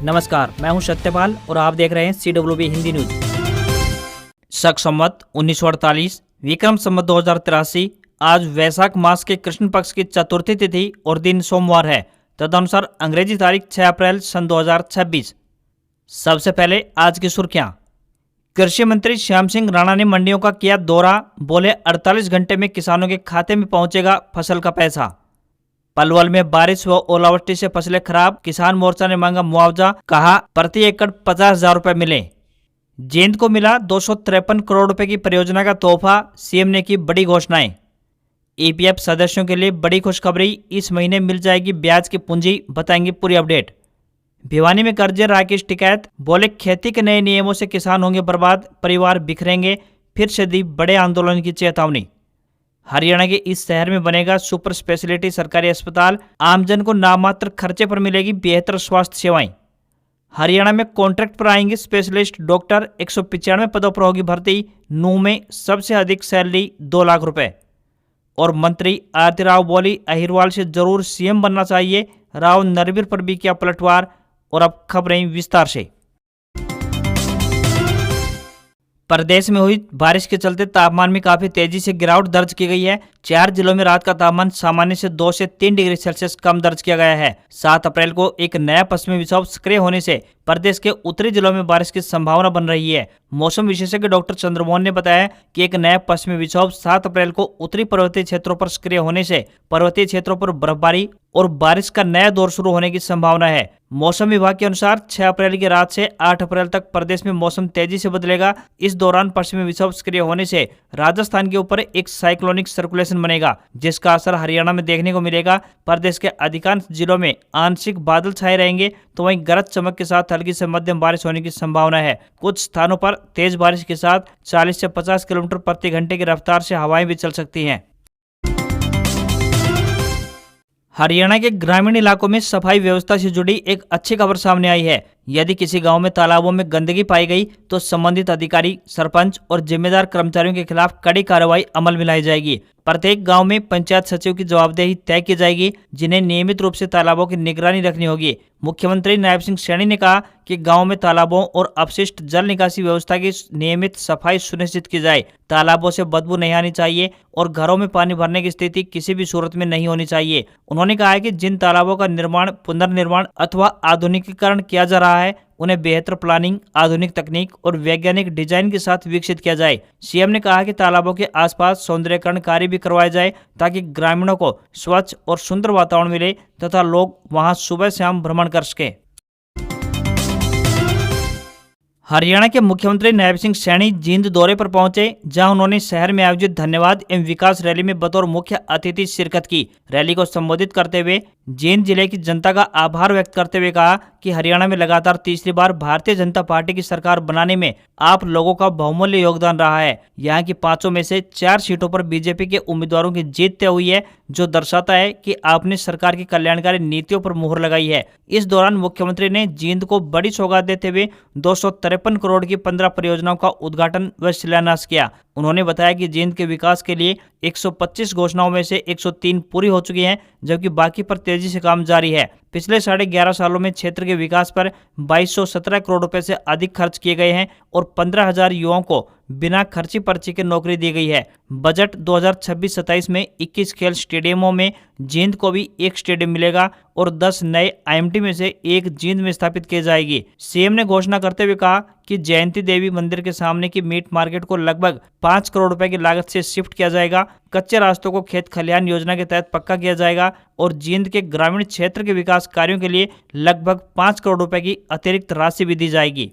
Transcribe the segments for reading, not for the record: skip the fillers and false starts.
नमस्कार, मैं हूं सत्यपाल और आप देख रहे हैं CWB हिंदी न्यूज। शक संवत 1948 विक्रम संवत 2083 आज वैशाख मास के कृष्ण पक्ष की चतुर्थी तिथि और दिन सोमवार है। तदनुसार अंग्रेजी तारीख 6 अप्रैल सन 2026। सबसे पहले आज की सुर्खियां। कृषि मंत्री श्याम सिंह राणा ने मंडियों का किया दौरा, बोले 48 घंटे में किसानों के खाते में पहुंचेगा फसल का पैसा। पलवल में बारिश व ओलावृष्टि से फसलें खराब, किसान मोर्चा ने मांगा मुआवजा, कहा प्रति एकड़ 50,000 रुपए मिले। जींद को मिला 253 करोड़ रुपए की परियोजना का तोहफा, सीएम ने की बड़ी घोषणाएं। ईपीएफ सदस्यों के लिए बड़ी खुशखबरी, इस महीने मिल जाएगी ब्याज की पूंजी, बताएंगे पूरी अपडेट। भिवानी में कर्जे राकेश टिकैत, बोले खेती के नए नियमों से किसान होंगे बर्बाद, परिवार बिखरेंगे, फिर से दी बड़े आंदोलन की चेतावनी। हरियाणा के इस शहर में बनेगा सुपर स्पेशलिटी सरकारी अस्पताल, आमजन को नाममात्र खर्चे पर मिलेगी बेहतर स्वास्थ्य सेवाएं। हरियाणा में कॉन्ट्रैक्ट पर आएंगे स्पेशलिस्ट डॉक्टर, 195 पदों पर होगी भर्ती, नूह में सबसे अधिक सैलरी 2 लाख रुपए। और मंत्री आरती राव बोली अहिरवाल से जरूर सीएम बनना चाहिए, राव नरवीर पर भी किया पलटवार। और अब खबरें विस्तार से। प्रदेश में हुई बारिश के चलते तापमान में काफी तेजी से गिरावट दर्ज की गई है। 4 जिलों में रात का तापमान सामान्य से 2 से 3 डिग्री सेल्सियस कम दर्ज किया गया है। 7 अप्रैल को एक नया पश्चिमी विक्षोभ सक्रिय होने से प्रदेश के उत्तरी जिलों में बारिश की संभावना बन रही है। मौसम विशेषज्ञ डॉक्टर चंद्रमोहन ने बताया कि एक नया पश्चिमी विक्षोभ 7 अप्रैल को उत्तरी पर्वतीय क्षेत्रों पर सक्रिय होने से पर्वतीय क्षेत्रों पर बर्फबारी और बारिश का नया दौर शुरू होने की संभावना है। मौसम विभाग के अनुसार 6 अप्रैल की रात से 8 अप्रैल तक प्रदेश में मौसम तेजी से बदलेगा। इस दौरान पश्चिमी विक्षोभ सक्रिय होने से राजस्थान के ऊपर एक साइक्लोनिक सर्कुलेशन बनेगा, जिसका असर हरियाणा में देखने को मिलेगा। प्रदेश के अधिकांश जिलों में आंशिक बादल छाए रहेंगे, तो वहीं गरज चमक के साथ हल्की से मध्यम बारिश होने की संभावना है। कुछ स्थानों पर तेज बारिश के साथ 40 से 50 किलोमीटर प्रति घंटे की रफ्तार से हवाएं भी चल सकती हैं। हरियाणा के ग्रामीण इलाकों में सफाई व्यवस्था से जुड़ी एक अच्छी खबर सामने आई है। यदि किसी गांव में तालाबों में गंदगी पाई गई तो संबंधित अधिकारी, सरपंच और जिम्मेदार कर्मचारियों के खिलाफ कड़ी कार्रवाई अमल में लाई जाएगी। प्रत्येक गांव में पंचायत सचिव की जवाबदेही तय की जाएगी, जिन्हें नियमित रूप से तालाबों की निगरानी रखनी होगी। मुख्यमंत्री नायब सिंह सैनी ने कहा कि गांव में तालाबों और अपशिष्ट जल निकासी व्यवस्था की नियमित सफाई सुनिश्चित की जाए। तालाबों से बदबू नहीं आनी चाहिए और घरों में पानी भरने की स्थिति किसी भी सूरत में नहीं होनी चाहिए। उन्होंने कहा है कि जिन तालाबों का निर्माण, पुनर्निर्माण अथवा आधुनिकीकरण किया जा रहा है, उन्हें बेहतर प्लानिंग, आधुनिक तकनीक और वैज्ञानिक डिजाइन के साथ विकसित किया जाए। सीएम ने कहा कि तालाबों के आसपास सौंदर्यीकरण कार्य भी करवाया जाए, ताकि ग्रामीणों को स्वच्छ और सुंदर वातावरण मिले तथा लोग वहां सुबह शाम भ्रमण कर सकें। हरियाणा के मुख्यमंत्री नायब सिंह सैनी जींद दौरे पर पहुंचे, जहां उन्होंने शहर में आयोजित धन्यवाद एवं विकास रैली में बतौर मुख्य अतिथि शिरकत की। रैली को संबोधित करते हुए जींद जिले की जनता का आभार व्यक्त करते हुए कहा कि हरियाणा में लगातार तीसरी बार भारतीय जनता पार्टी की सरकार बनाने में आप लोगों का बहुमूल्य योगदान रहा है। यहाँ की 5 में से 4 सीटों पर बीजेपी के उम्मीदवारों की जीत तय हुई है, जो दर्शाता है कि आपने सरकार की कल्याणकारी नीतियों पर मुहर लगाई है। इस दौरान मुख्यमंत्री ने जींद को बड़ी सौगात देते हुए 253 करोड़ की 15 परियोजनाओं का उद्घाटन व शिलान्यास किया। उन्होंने बताया कि जींद के विकास के लिए 125 घोषणाओं में से 103 पूरी हो चुकी हैं, जबकि बाकी पर तेजी से काम जारी है। पिछले 11.5 सालों में क्षेत्र के विकास पर 2217 करोड़ रुपए से अधिक खर्च किए गए हैं और 15,000 युवाओं को बिना खर्ची पर्ची के नौकरी दी गई है। बजट 2026-27 में 21 खेल स्टेडियमों में जींद को भी एक स्टेडियम मिलेगा और 10 नए आईएमटी में से एक जींद में स्थापित की जाएगी। सीएम ने घोषणा करते हुए कहा कि जयंती देवी मंदिर के सामने की मीट मार्केट को लगभग 5 करोड़ रुपए की लागत से शिफ्ट किया जाएगा। कच्चे रास्तों को खेत खलिहान योजना के तहत पक्का किया जाएगा और जींद के ग्रामीण क्षेत्र के विकास कार्यों के लिए लगभग 5 करोड़ रुपए की अतिरिक्त राशि भी दी जाएगी।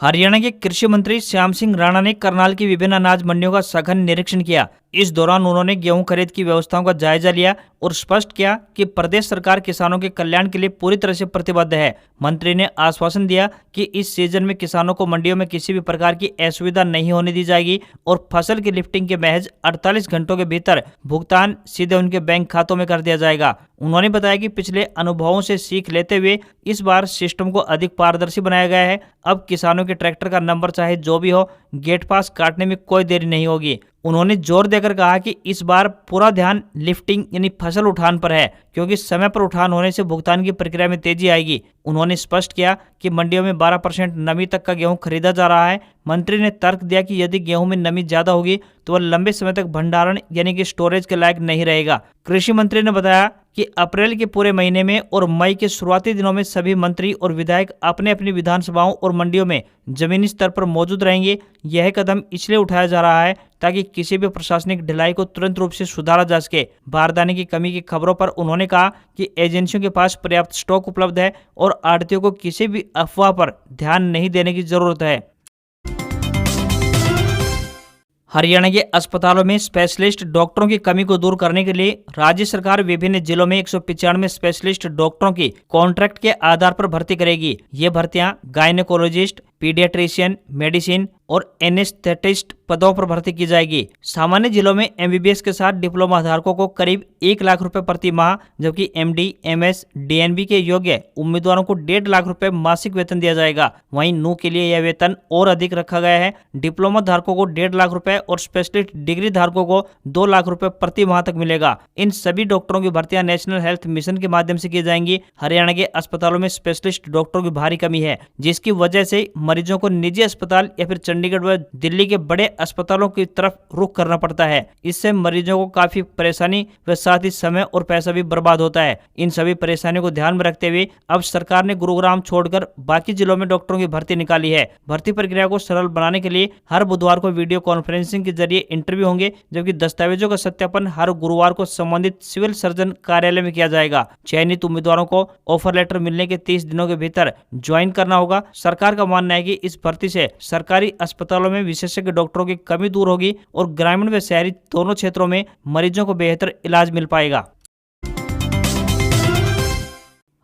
हरियाणा के कृषि मंत्री श्याम सिंह राणा ने करनाल की विभिन्न अनाज मंडियों का सघन निरीक्षण किया। इस दौरान उन्होंने गेहूं खरीद की व्यवस्थाओं का जायजा लिया और स्पष्ट किया कि प्रदेश सरकार किसानों के कल्याण के लिए पूरी तरह से प्रतिबद्ध है। मंत्री ने आश्वासन दिया कि इस सीजन में किसानों को मंडियों में किसी भी प्रकार की असुविधा नहीं होने दी जाएगी और फसल की लिफ्टिंग के महज 48 घंटों के भीतर भुगतान सीधे उनके बैंक खातों में कर दिया जाएगा। उन्होंने बताया कि पिछले अनुभवों से सीख लेते हुए इस बार सिस्टम को अधिक पारदर्शी बनाया गया है। अब किसानों के ट्रैक्टर का नंबर चाहे जो भी हो, गेट पास काटने में कोई देरी नहीं होगी। उन्होंने जोर देकर कहा कि इस बार पूरा ध्यान लिफ्टिंग यानी फसल उठान पर है, क्योंकि समय पर उठान होने से भुगतान की प्रक्रिया में तेजी आएगी। उन्होंने स्पष्ट किया कि मंडियों में 12% नमी तक का गेहूं खरीदा जा रहा है। मंत्री ने तर्क दिया कि यदि गेहूं में नमी ज्यादा होगी तो वह लंबे समय तक भंडारण यानी कि स्टोरेज के लायक नहीं रहेगा। कृषि मंत्री ने बताया कि अप्रैल के पूरे महीने में और मई के शुरुआती दिनों में सभी मंत्री और विधायक अपने अपनी विधानसभाओं और मंडियों में जमीनी स्तर पर मौजूद रहेंगे। यह कदम इसलिए उठाया जा रहा है ताकि किसी भी प्रशासनिक ढिलाई को तुरंत रूप से सुधारा जा सके। बारदाने की कमी की खबरों पर उन्होंने कहा कि एजेंसियों के पास पर्याप्त स्टॉक उपलब्ध है और आढ़तियों को किसी भी अफवाह पर ध्यान नहीं देने की जरूरत है। हरियाणा के अस्पतालों में स्पेशलिस्ट डॉक्टरों की कमी को दूर करने के लिए राज्य सरकार विभिन्न जिलों में 195 स्पेशलिस्ट डॉक्टरों की कॉन्ट्रैक्ट के आधार पर भर्ती करेगी। ये भर्तियां गायनेकोलॉजिस्ट, पीडियाट्रिशियन, मेडिसिन और एनेस्थेटिस्ट पदों पर भर्ती की जाएगी। सामान्य जिलों में एमबीबीएस के साथ डिप्लोमा धारकों को करीब 1 लाख रुपए प्रति माह, जबकि एमडी, एमएस, डीएनबी के योग्य उम्मीदवारों को 1.5 लाख रुपए मासिक वेतन दिया जाएगा। वहीं नू के लिए यह वेतन और अधिक रखा गया है। डिप्लोमा धारकों को 1.5 लाख रुपए और स्पेशलिस्ट डिग्री धारकों को 2 लाख रुपए प्रति माह तक मिलेगा। इन सभी डॉक्टरों की भर्तियां नेशनल हेल्थ मिशन के माध्यम से की जाएंगी। हरियाणा के अस्पतालों में स्पेशलिस्ट डॉक्टरों की भारी कमी है, जिसकी वजह से मरीजों को निजी अस्पताल या फिर चंडीगढ़ व दिल्ली के बड़े अस्पतालों की तरफ रुख करना पड़ता है। इससे मरीजों को काफी परेशानी व साथ ही समय और पैसा भी बर्बाद होता है। इन सभी परेशानियों को ध्यान में रखते हुए अब सरकार ने गुरुग्राम छोड़कर बाकी जिलों में डॉक्टरों की भर्ती निकाली है। भर्ती प्रक्रिया को सरल बनाने के लिए हर बुधवार को वीडियो कॉन्फ्रेंसिंग के जरिए इंटरव्यू होंगे, जबकि दस्तावेजों का सत्यापन हर गुरुवार को संबंधित सिविल सर्जन कार्यालय में किया जाएगा। चयनित उम्मीदवारों को ऑफर लेटर मिलने के 30 दिनों के भीतर ज्वाइन करना होगा। सरकार का मानना है कि इस भर्ती से सरकारी अस्पतालों में विशेषज्ञ डॉक्टरों की कमी दूर होगी और ग्रामीण व शहरी दोनों क्षेत्रों में मरीजों को बेहतर इलाज मिल पाएगा।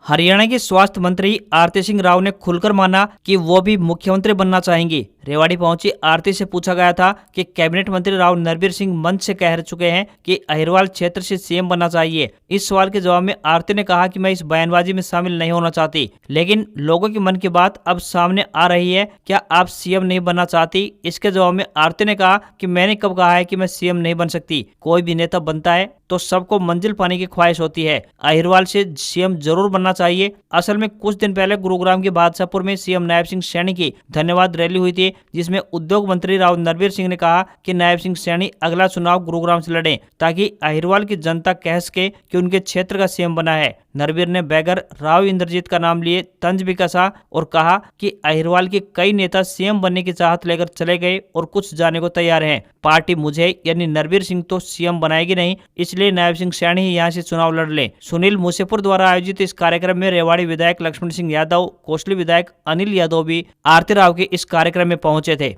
हरियाणा के स्वास्थ्य मंत्री आरती सिंह राव ने खुलकर माना कि वो भी मुख्यमंत्री बनना चाहेंगी। रेवाड़ी पहुंची आरती से पूछा गया था कि कैबिनेट मंत्री राव नरबीर सिंह मंच से कह चुके हैं कि अहिरवाल क्षेत्र से सीएम बनना चाहिए। इस सवाल के जवाब में आरती ने कहा कि मैं इस बयानबाजी में शामिल नहीं होना चाहती, लेकिन लोगों के मन की बात अब सामने आ रही है। क्या आप सीएम नहीं बनना चाहती? इसके जवाब में आरती ने कहा कि मैंने कब कहा है कि मैं सीएम नहीं बन सकती। कोई भी नेता बनता है तो सबको मंजिल पाने की ख्वाहिश होती है। अहिरवाल से सीएम जरूर बनना चाहिए। असल में कुछ दिन पहले गुरुग्राम के बादशाहपुर में सीएम नायब सिंह सैनी की धन्यवाद रैली हुई थी, जिसमें उद्योग मंत्री राव नरबीर सिंह ने कहा कि नायब सिंह सैनी अगला चुनाव गुरुग्राम से लड़ें, ताकि अहिरवाल की जनता कह सके कि उनके क्षेत्र का सीएम बना है। नरबीर ने बैगर राव इंद्रजीत का नाम लिए तंज भी कसा और कहा कि अहिरवाल के कई नेता सीएम बनने की चाहत लेकर चले गए और कुछ जाने को तैयार हैं। पार्टी मुझे यानी नरबीर सिंह तो सीएम बनाएगी नहीं, इसलिए नायब सिंह सैनी ही यहाँ से चुनाव लड़ ले। सुनील मूसेपुर द्वारा आयोजित इस कार्यक्रम में रेवाड़ी विधायक लक्ष्मण सिंह यादव, कोसली विधायक अनिल यादव भी आरती राव के इस कार्यक्रम में पहुंचे थे।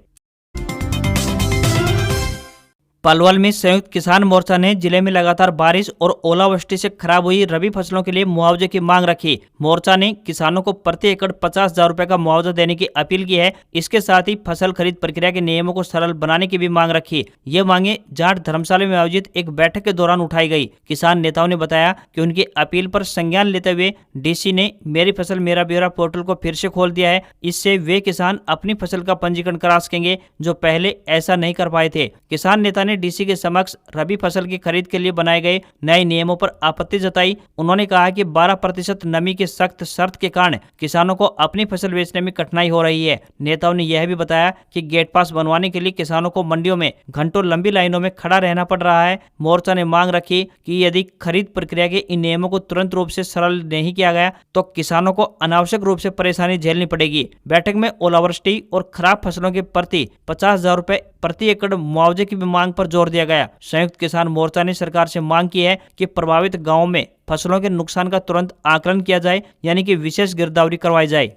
पलवल में संयुक्त किसान मोर्चा ने जिले में लगातार बारिश और ओलावृष्टि से खराब हुई रबी फसलों के लिए मुआवजे की मांग रखी। मोर्चा ने किसानों को प्रति एकड़ 50,000 रुपए का मुआवजा देने की अपील की है। इसके साथ ही फसल खरीद प्रक्रिया के नियमों को सरल बनाने की भी मांग रखी। ये मांगे जाट धर्मशाला में आयोजित एक बैठक के दौरान उठाई गई। किसान नेताओं ने बताया कि उनकी अपील पर संज्ञान लेते हुए डीसी ने मेरी फसल मेरा ब्यौरा पोर्टल को फिर से खोल दिया है। इससे वे किसान अपनी फसल का पंजीकरण करा सकेंगे, जो पहले ऐसा नहीं कर पाए थे। किसान नेता ने डीसी के समक्ष रबी फसल की खरीद के लिए बनाए गए नए नियमों पर आपत्ति जताई। उन्होंने कहा कि 12% नमी की सख्त शर्त के कारण किसानों को अपनी फसल बेचने में कठिनाई हो रही है। नेताओं ने यह भी बताया कि गेट पास बनवाने के लिए किसानों को मंडियों में घंटों लंबी लाइनों में खड़ा रहना पड़ रहा है। मोर्चा ने मांग रखी कि यदि खरीद प्रक्रिया के इन नियमों को तुरंत रूप से सरल नहीं किया गया तो किसानों को अनावश्यक रूप से परेशानी झेलनी पड़ेगी। बैठक में ओलावृष्टि और खराब फसलों के प्रति 50,000 रुपए प्रति एकड़ मुआवजे की भी मांग पर जोर दिया गया। संयुक्त किसान मोर्चा ने सरकार से मांग की है कि प्रभावित गांवों में फसलों के नुकसान का तुरंत आकलन किया जाए, यानी कि विशेष गिरदावरी करवाई जाए।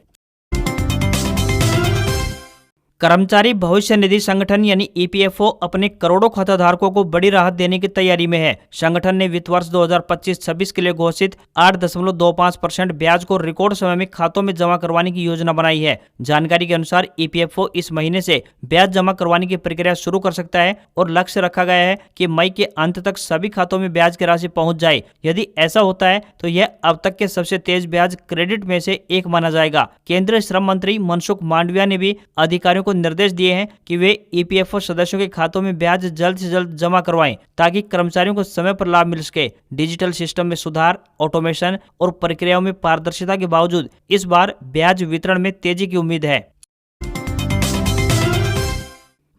कर्मचारी भविष्य निधि संगठन यानी ईपीएफओ अपने करोड़ों खाताधारकों को बड़ी राहत देने की तैयारी में है। संगठन ने वित्त वर्ष 2025-26 के लिए घोषित 8.25% ब्याज को रिकॉर्ड समय में खातों में जमा करवाने की योजना बनाई है। जानकारी के अनुसार ईपीएफओ इस महीने से ब्याज जमा करवाने की प्रक्रिया शुरू कर सकता है और लक्ष्य रखा गया है कि मई के अंत तक सभी खातों में ब्याज की राशि पहुंच जाए। यदि ऐसा होता है तो यह अब तक के सबसे तेज ब्याज क्रेडिट में से एक माना जाएगा। केंद्रीय श्रम मंत्री मनसुख मांडविया ने भी अधिकारियों को निर्देश दिए हैं कि वे ईपीएफओ सदस्यों के खातों में ब्याज जल्द से जल्द जमा करवाएं ताकि कर्मचारियों को समय पर लाभ मिल सके। डिजिटल सिस्टम में सुधार, ऑटोमेशन और प्रक्रियाओं में पारदर्शिता के बावजूद इस बार ब्याज वितरण में तेजी की उम्मीद है।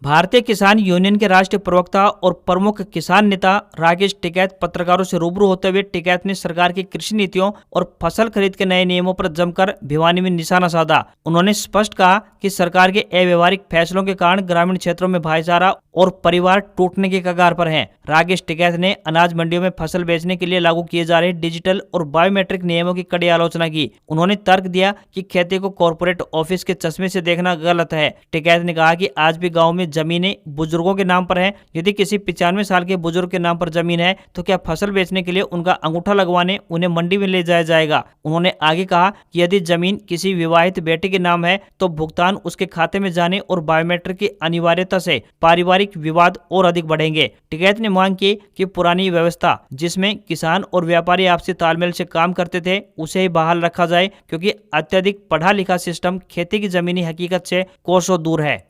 भारतीय किसान यूनियन के राष्ट्रीय प्रवक्ता और प्रमुख किसान नेता राकेश टिकैत पत्रकारों से रूबरू होते हुए टिकैत ने सरकार की कृषि नीतियों और फसल खरीद के नए नियमों पर जमकर भिवानी में निशाना साधा। उन्होंने स्पष्ट कहा कि सरकार के अव्यवहारिक फैसलों के कारण ग्रामीण क्षेत्रों में भाईचारा और परिवार टूटने के कगार पर हैं। राकेश टिकैत ने अनाज मंडियों में फसल बेचने के लिए लागू किए जा रहे डिजिटल और बायोमेट्रिक नियमों की कड़ी आलोचना की। उन्होंने तर्क दिया कि खेती को कॉर्पोरेट ऑफिस के चश्मे से देखना गलत है। टिकैत ने कहा कि आज भी गाँव में जमीनें बुजुर्गों के नाम पर हैं। यदि किसी 95 साल के बुजुर्ग के नाम पर जमीन है तो क्या फसल बेचने के लिए उनका अंगूठा लगवाने उन्हें मंडी में ले जाया जाएगा? उन्होंने आगे कहा कि यदि जमीन किसी विवाहित बेटे के नाम है तो भुगतान उसके खाते में जाने और बायोमेट्रिक की अनिवार्यता से पारिवारिक विवाद और अधिक बढ़ेंगे। टिकैत ने मांग की कि पुरानी व्यवस्था जिसमें किसान और व्यापारी आपसी तालमेल से काम करते थे उसे ही बहाल रखा जाए, क्योंकि अत्यधिक पढ़ा लिखा सिस्टम खेती की जमीनी हकीकत से कोसों दूर है।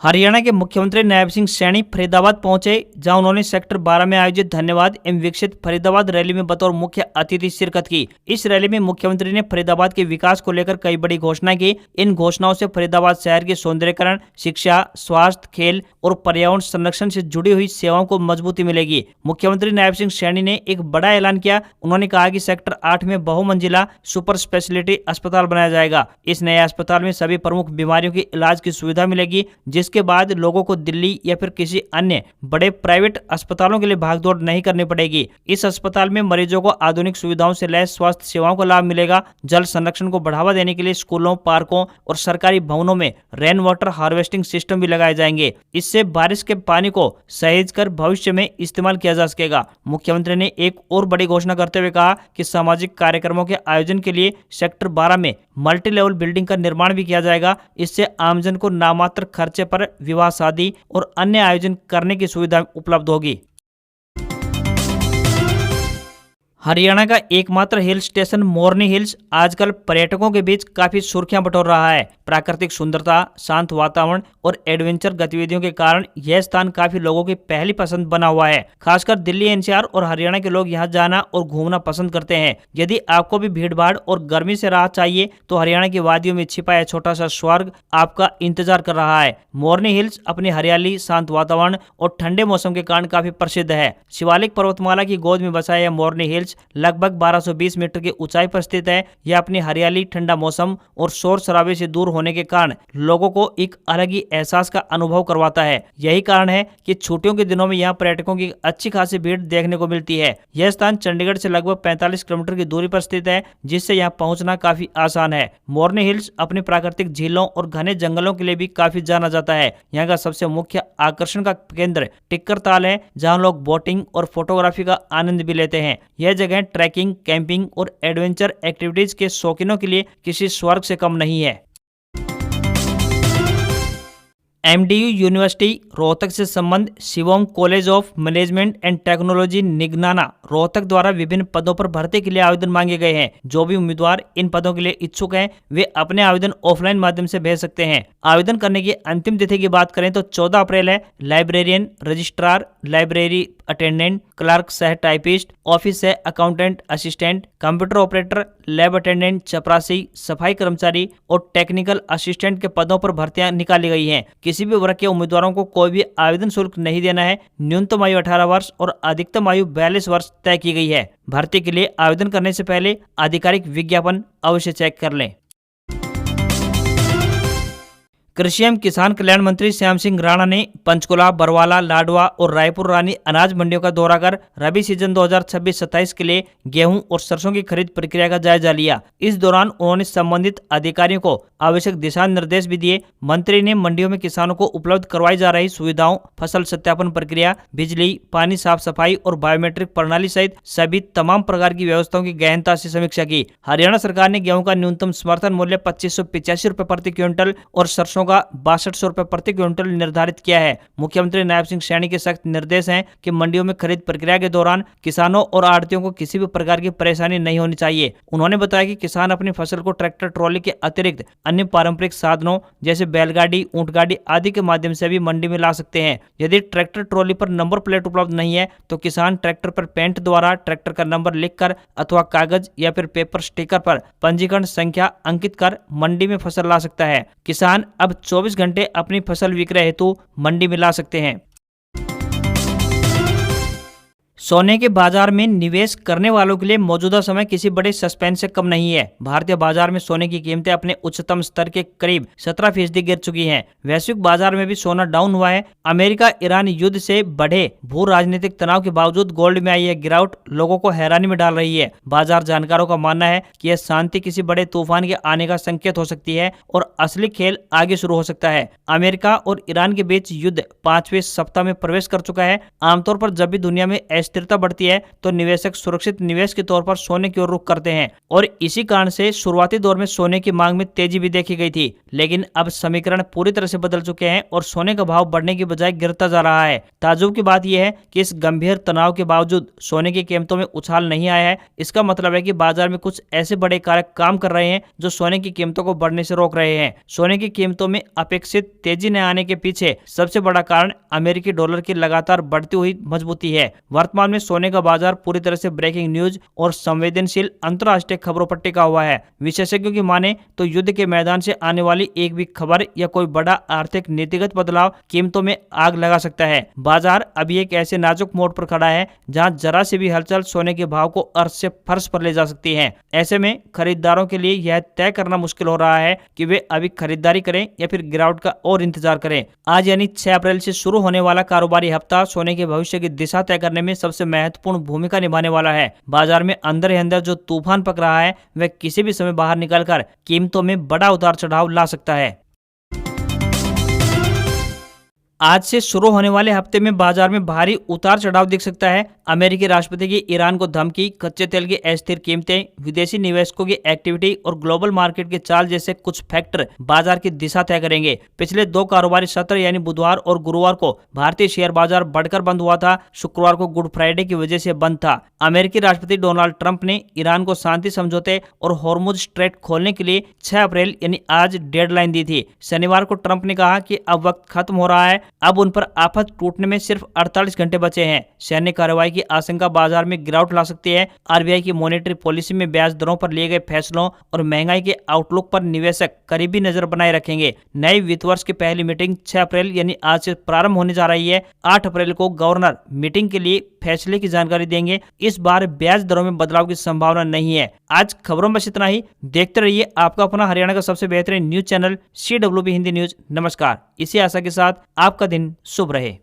हरियाणा के मुख्यमंत्री नायब सिंह सैनी फरीदाबाद पहुंचे, जहां उन्होंने सेक्टर 12 में आयोजित धन्यवाद एवं विकसित फरीदाबाद रैली में बतौर मुख्य अतिथि शिरकत की। इस रैली में मुख्यमंत्री ने फरीदाबाद के विकास को लेकर कई बड़ी घोषणाएं की। इन घोषणाओं से फरीदाबाद शहर के सौंदर्यीकरण, शिक्षा, स्वास्थ्य, खेल और पर्यावरण संरक्षण से जुड़ी हुई सेवाओं को मजबूती मिलेगी। मुख्यमंत्री नायब सिंह सैनी ने एक बड़ा ऐलान किया। उन्होंने कहा कि सेक्टर 8 में बहुमंजिला सुपर स्पेशलिटी अस्पताल बनाया जाएगा। इस नए अस्पताल में सभी प्रमुख बीमारियों की इलाज की सुविधा मिलेगी, जिसके बाद लोगों को दिल्ली या फिर किसी अन्य बड़े प्राइवेट अस्पतालों के लिए भागदौड़ नहीं करनी पड़ेगी। इस अस्पताल में मरीजों को आधुनिक सुविधाओं से लैस स्वास्थ्य सेवाओं का लाभ मिलेगा। जल संरक्षण को बढ़ावा देने के लिए स्कूलों, पार्कों और सरकारी भवनों में रेन वाटर हार्वेस्टिंग सिस्टम भी लगाए जाएंगे। इससे बारिश के पानी को सहेज कर भविष्य में इस्तेमाल किया जा सकेगा। मुख्यमंत्री ने एक और बड़ी घोषणा करते हुए कहा कि सामाजिक कार्यक्रमों के आयोजन के लिए सेक्टर 12 में मल्टी लेवल बिल्डिंग का निर्माण भी किया जाएगा। इससे आमजन को नामात्र खर्चे पर विवाह, शादी और अन्य आयोजन करने की सुविधा उपलब्ध होगी। हरियाणा का एकमात्र हिल स्टेशन मोरनी हिल्स आजकल पर्यटकों के बीच काफी सुर्खियां बटोर रहा है। प्राकृतिक सुंदरता, शांत वातावरण और एडवेंचर गतिविधियों के कारण यह स्थान काफी लोगों की पहली पसंद बना हुआ है। खासकर दिल्ली, एनसीआर और हरियाणा के लोग यहां जाना और घूमना पसंद करते हैं। यदि आपको भी भीड़-भाड़ और गर्मी से राहत चाहिए तो हरियाणा की वादियों में छिपा यह छोटा सा स्वर्ग आपका इंतजार कर रहा है। मोरनी हिल्स अपनी हरियाली, शांत वातावरण और ठंडे मौसम के कारण काफी प्रसिद्ध है। शिवालिक पर्वतमाला की गोद में बसा यह मोरनी हिल्स लगभग 1220 मीटर की ऊंचाई पर स्थित है। यह अपनी हरियाली, ठंडा मौसम और शोर शराबे से दूर होने के कारण लोगों को एक अलग ही एहसास का अनुभव करवाता है। यही कारण है कि छुट्टियों के दिनों में यहाँ पर्यटकों की अच्छी खासी भीड़ देखने को मिलती है। यह स्थान चंडीगढ़ से लगभग 45 किलोमीटर की दूरी पर स्थित है, जिससे यहाँ पहुंचना काफी आसान है। मोरनी हिल्स अपनी प्राकृतिक झीलों और घने जंगलों के लिए भी काफी जाना जाता है। यहाँ का सबसे मुख्य आकर्षण का केंद्र टिक्कर ताल है, जहाँ लोग बोटिंग और फोटोग्राफी का आनंद भी लेते हैं। यह जगह ट्रैकिंग, कैंपिंग और एडवेंचर एक्टिविटीज के शौकीनों के लिए किसी स्वर्ग से कम नहीं है। एमडीयू यूनिवर्सिटी रोहतक से संबंध Shivom college of management and technology Niganana Rohtak द्वारा विभिन्न पदों पर भर्ती के लिए आवेदन मांगे गए हैं। जो भी उम्मीदवार इन पदों के लिए इच्छुक हैं वे अपने आवेदन ऑफलाइन माध्यम से भेज सकते हैं। आवेदन करने की अंतिम तिथि की बात करें तो 14 अप्रैल है। Librarian, registrar, library attendant, clerk सह टाइपिस्ट, ऑफिस से accountant assistant, computer operator, lab attendant, चपरासी, सफाई कर्मचारी और टेक्निकल असिस्टेंट के पदों पर भर्तियां निकाली गई हैं। किसी भी वर्ग के उम्मीदवारों को कोई भी आवेदन शुल्क नहीं देना है। न्यूनतम आयु 18 वर्ष और अधिकतम आयु 42 वर्ष तय की गई है। भर्ती के लिए आवेदन करने से पहले आधिकारिक विज्ञापन अवश्य चेक कर लें। कृषि एवं किसान कल्याण मंत्री श्याम सिंह राणा ने पंचकुला, बरवाला, लाडवा और रायपुर रानी अनाज मंडियों का दौरा कर रबी सीजन 2026-27 के लिए गेहूं और सरसों की खरीद प्रक्रिया का जायजा लिया। इस दौरान उन्होंने संबंधित अधिकारियों को आवश्यक दिशा निर्देश भी दिए। मंत्री ने मंडियों में किसानों को उपलब्ध करवाई जा रही सुविधाओं, फसल सत्यापन प्रक्रिया, बिजली, पानी, साफ सफाई और बायोमेट्रिक प्रणाली सहित सभी तमाम प्रकार की व्यवस्थाओं की गहनता से समीक्षा की। हरियाणा सरकार ने गेहूं का न्यूनतम समर्थन मूल्य 2585 रुपए प्रति क्विंटल और सरसों कीमतों का 6200 रुपए प्रति क्विंटल निर्धारित किया है। मुख्यमंत्री नायब सिंह सैनी के सख्त निर्देश हैं कि मंडियों में खरीद प्रक्रिया के दौरान किसानों और आढ़तियों को किसी भी प्रकार की परेशानी नहीं होनी चाहिए। उन्होंने बताया कि किसान अपनी फसल को ट्रैक्टर ट्रॉली के अतिरिक्त अन्य पारंपरिक साधनों जैसे बैलगाड़ी, ऊंटगाड़ी आदि के माध्यम से भी मंडी में ला सकते हैं। यदि ट्रैक्टर ट्रॉली पर नंबर प्लेट उपलब्ध नहीं है तो किसान ट्रैक्टर पर पेंट द्वारा ट्रैक्टर का नंबर लिखकर अथवा कागज या फिर पेपर स्टिकर पर पंजीकरण संख्या अंकित कर मंडी में फसल ला सकता है। किसान अब 24 घंटे अपनी फसल विक्रय हेतु मंडी में ला सकते हैं। सोने के बाजार में निवेश करने वालों के लिए मौजूदा समय किसी बड़े सस्पेंस से कम नहीं है। भारतीय बाजार में सोने की कीमतें अपने उच्चतम स्तर के करीब 17% गिर चुकी हैं। वैश्विक बाजार में भी सोना डाउन हुआ है। अमेरिका ईरान युद्ध से बढ़े भू राजनीतिक तनाव के बावजूद गोल्ड में आई यह गिरावट लोगों को हैरानी में डाल रही है। बाजार जानकारों का मानना है कि यह शांति किसी बड़े तूफान के आने का संकेत हो सकती है और असली खेल आगे शुरू हो सकता है। अमेरिका और ईरान के बीच युद्ध 5वें सप्ताह में प्रवेश कर चुका है। आमतौर पर जब भी दुनिया में अस्थिरता बढ़ती है तो निवेशक सुरक्षित निवेश के तौर पर सोने की ओर रुख करते हैं और इसी कारण से शुरुआती दौर में सोने की मांग में तेजी भी देखी गई थी। लेकिन अब समीकरण पूरी तरह से बदल चुके हैं और सोने का भाव बढ़ने की बजाय गिरता जा रहा है। ताज्जुब की बात यह है कि इस गंभीर तनाव के बावजूद सोने की कीमतों में उछाल नहीं आया है। इसका मतलब है कि बाजार में कुछ ऐसे बड़े कारक काम कर रहे हैं जो सोने की कीमतों को बढ़ने से रोक रहे हैं। सोने की कीमतों में अपेक्षित तेजी न आने के पीछे सबसे बड़ा कारण अमेरिकी डॉलर की लगातार बढ़ती हुई मजबूती है। वर्तमान में सोने का बाजार पूरी तरह से ब्रेकिंग न्यूज और संवेदनशील अंतर्राष्ट्रीय खबरों पर टिका हुआ है। विशेषज्ञों की माने तो युद्ध के मैदान से आने वाली एक भी खबर या कोई बड़ा आर्थिक नीतिगत बदलाव कीमतों में आग लगा सकता है। बाजार अभी एक ऐसे नाजुक मोड़ पर खड़ा है जहां जरा सी भी हलचल सोने के भाव को अर्श से फर्श पर ले जा सकती है। ऐसे में खरीदारों के लिए यह तय करना मुश्किल हो रहा है कि वे अभी खरीदारी करें या फिर गिरावट का और इंतजार करें। आज यानी 6 अप्रैल से शुरू होने वाला कारोबारी हफ्ता सोने के भविष्य की दिशा तय करने में सबसे महत्वपूर्ण भूमिका निभाने वाला है। बाजार में अंदर ही अंदर जो तूफान पक रहा है वह किसी भी समय बाहर निकलकर कीमतों में बड़ा उतार चढ़ाव ला सकता है। आज से शुरू होने वाले हफ्ते में बाजार में भारी उतार चढ़ाव दिख सकता है। अमेरिकी राष्ट्रपति की ईरान को धमकी, कच्चे तेल की अस्थिर कीमतें, विदेशी निवेशकों की एक्टिविटी और ग्लोबल मार्केट की चाल जैसे कुछ फैक्टर बाजार की दिशा तय करेंगे। पिछले 2 कारोबारी सत्र यानी बुधवार और गुरुवार को भारतीय शेयर बाजार बढ़कर बंद हुआ था। शुक्रवार को गुड फ्राइडे की वजह से बंद था। अमेरिकी राष्ट्रपति डोनाल्ड ट्रंप ने ईरान को शांति समझौते और हॉर्मुज स्ट्रेट खोलने के लिए 6 अप्रैल यानी आज डेडलाइन दी थी। शनिवार को ट्रंप ने कहा कि अब वक्त खत्म हो रहा है, अब उन पर आफत टूटने में सिर्फ 48 घंटे बचे हैं। सैन्य कार्रवाई की आशंका बाजार में गिरावट ला सकती है। आरबीआई की मॉनेटरी पॉलिसी में ब्याज दरों पर लिए गए फैसलों और महंगाई के आउटलुक पर निवेशक करीबी नजर बनाए रखेंगे। नए वित्त वर्ष की पहली मीटिंग 6 अप्रैल यानी आज से प्रारंभ होने जा रही है। 8 अप्रैल को गवर्नर मीटिंग के लिए फैसले की जानकारी देंगे। इस बार ब्याज दरों में बदलाव की संभावना नहीं है। आज खबरों में इतना ही। देखते रहिए आपका अपना हरियाणा का सबसे बेहतरीन news channel CWB Hindi news. नमस्कार। इसी आशा के साथ आपका दिन शुभ रहे।